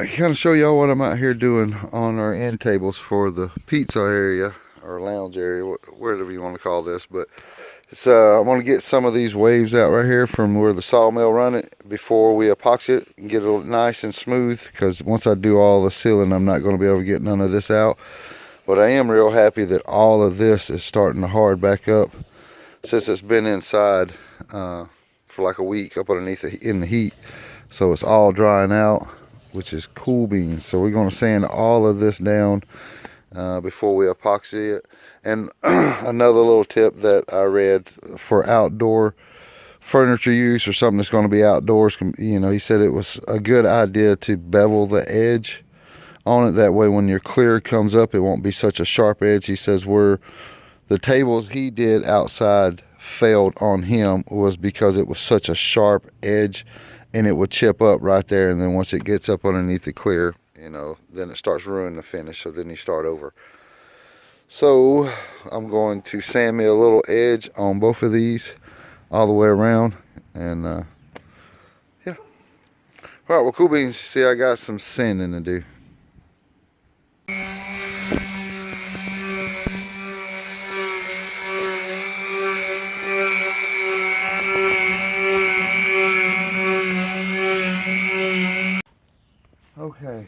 kind of show y'all what I'm out here doing on our end tables for the pizza area or lounge area, whatever you want to call this. But it's I want to get some of these waves out right here from where the sawmill run it before we epoxy it and get it nice and smooth, because once I do all the sealing, I'm not going to be able to get none of this out. But I am real happy that all of this is starting to hard back up since it's been inside for like a week up underneath in the heat. So it's all drying out, which is cool beans. So we're going to sand all of this down before we epoxy it. And another little tip that I read for outdoor furniture use or something that's going to be outdoors, you know, he said it was a good idea to bevel the edge on it. That way when your clear comes up, it won't be such a sharp edge. He says where the tables he did outside failed on him was because it was such a sharp edge, and it would chip up right there, and then once it gets up underneath the clear, you know, then it starts ruining the finish, so then you start over. So I'm going to sand me a little edge on both of these all the way around, and yeah. All right, well, cool beans. See, I got some sanding to do. Okay,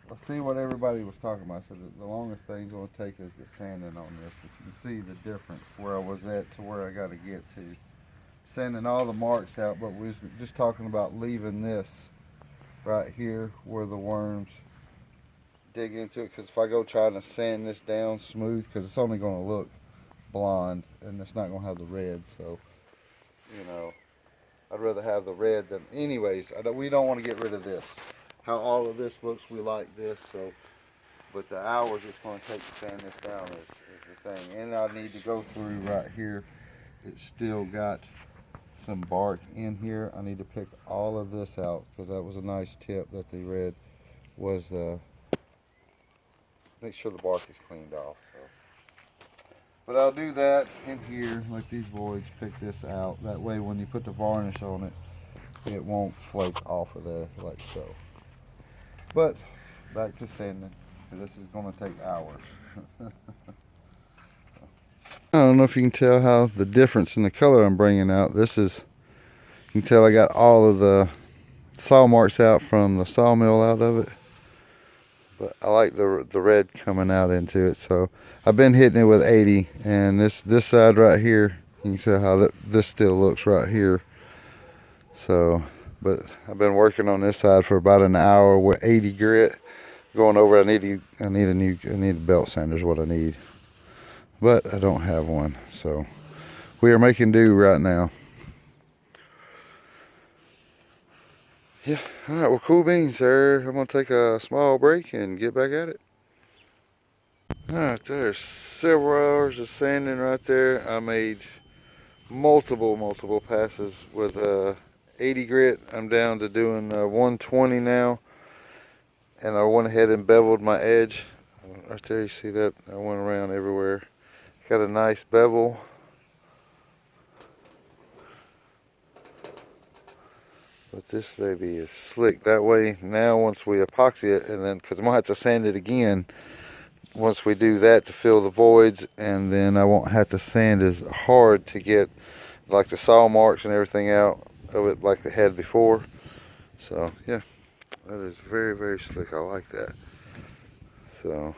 let's see what everybody was talking about. So the longest thing's going to take is the sanding on this. But you can see the difference where I was at to where I got to get to. Sanding all the marks out, but we was just talking about leaving this right here where the worms dig into it. Because if I go trying to sand this down smooth, because it's only going to look blonde and it's not going to have the red. So, you know, I'd rather have the red than, anyways, we don't want to get rid of this. How all of this looks, we like this, so, but the hours it's going to take to sand this down is the thing. And I need to go through right here. It's still got some bark in here. I need to pick all of this out, because that was a nice tip that they read, was make sure the bark is cleaned off. So. But I'll do that in here, like these voids, pick this out. That way when you put the varnish on it, it won't flake off of there like so. But back to sanding, because this is going to take hours. I don't know if you can tell how the difference in the color I'm bringing out. This is, you can tell I got all of the saw marks out from the sawmill out of it. But I like the red coming out into it. So I've been hitting it with 80, and this side right here, you can see how this still looks right here. So, but I've been working on this side for about an hour with 80 grit. Going over, I need a belt sander is what I need, but I don't have one. So we are making do right now. Yeah, all right, well, cool beans there. I'm gonna take a small break and get back at it. All right, there's several hours of sanding right there. I made multiple passes with 80 grit. I'm down to doing 120 now, and I went ahead and beveled my edge. Right there, you see that? I went around everywhere. Got a nice bevel. But this baby is slick. That way, now once we epoxy it, and then, because I'm going to have to sand it again once we do that to fill the voids, and then I won't have to sand as hard to get like the saw marks and everything out of it like they had before. So, yeah, that is very slick. I like that. So,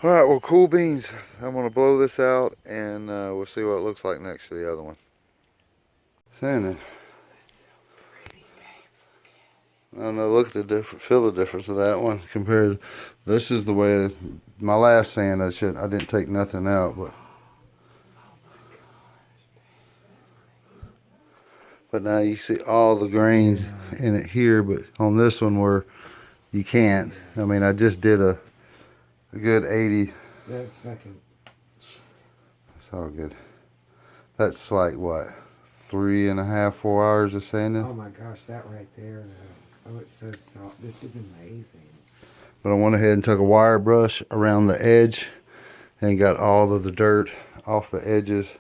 all right, well, cool beans. I'm going to blow this out, and we'll see what it looks like next to the other one. Sanding. I don't know, look at the difference, feel the difference of that one compared to, this is the way, my last sand I didn't take nothing out, but now you see all the grains in it here, but on this one where you can't, I mean, I just did a good 80. That's fucking shit. It's all good. That's like what, 3.5, 4 hours of sanding? Oh my gosh, that right there. Oh, it's so soft. This is amazing. But I went ahead and took a wire brush around the edge and got all of the dirt off the edges.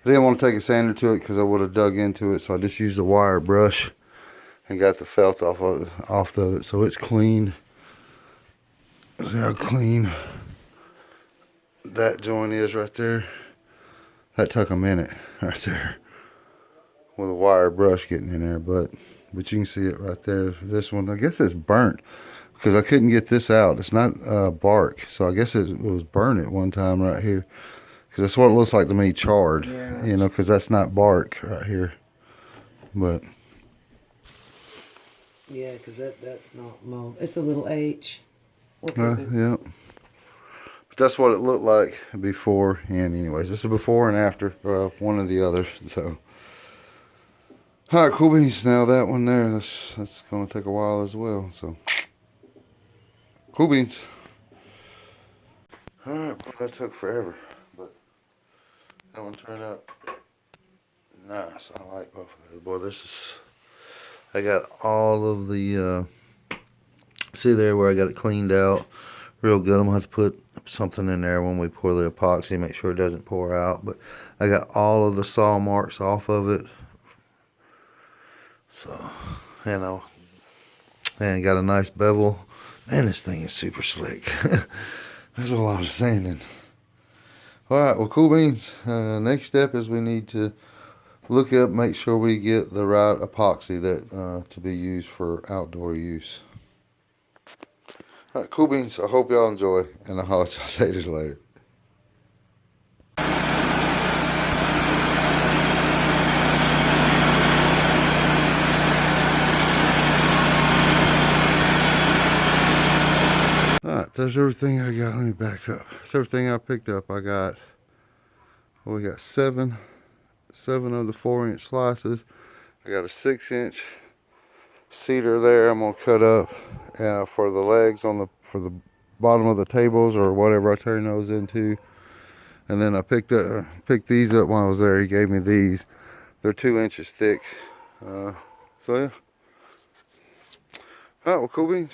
I didn't want to take a sander to it because I would have dug into it, so I just used a wire brush and got the felt off of it, so it's clean. See how clean that joint is right there. That took a minute right there with a wire brush getting in there, but you can see it right there. This one, I guess it's burnt because I couldn't get this out. It's not bark, so I guess it was burnt at one time right here, because that's what it looks like to me, charred. Yeah. You know, because that's not bark right here, but Yeah, because that's not mold. It's a little H. yeah. But that's what it looked like before. And anyways, this is before and after, one or the other. So, all right, cool beans. Now that one there, that's gonna take a while as well. So, cool beans. All right, boy, that took forever, but that one turned out nice. I like both of those. Boy, this is. I got all of the. See there where I got it cleaned out, real good. I'm gonna have to put something in there when we pour the epoxy, make sure it doesn't pour out. But I got all of the saw marks off of it, so you know, and got a nice bevel. Man, this thing is super slick. There's a lot of sanding. All right, well, cool beans. Next step is we need to look up, make sure we get the right epoxy that to be used for outdoor use. All right, cool beans. I hope y'all enjoy, and I'll holler at y'all later. Alright, that's everything I got. Let me back up. That's everything I picked up. I got, well, we got seven of the 4-inch slices. I got a 6-inch cedar there I'm gonna cut up for the legs for the bottom of the tables or whatever I turn those into. And then I picked these up when I was there. He gave me these. They're 2 inches thick. So yeah. Alright, well, cool beans.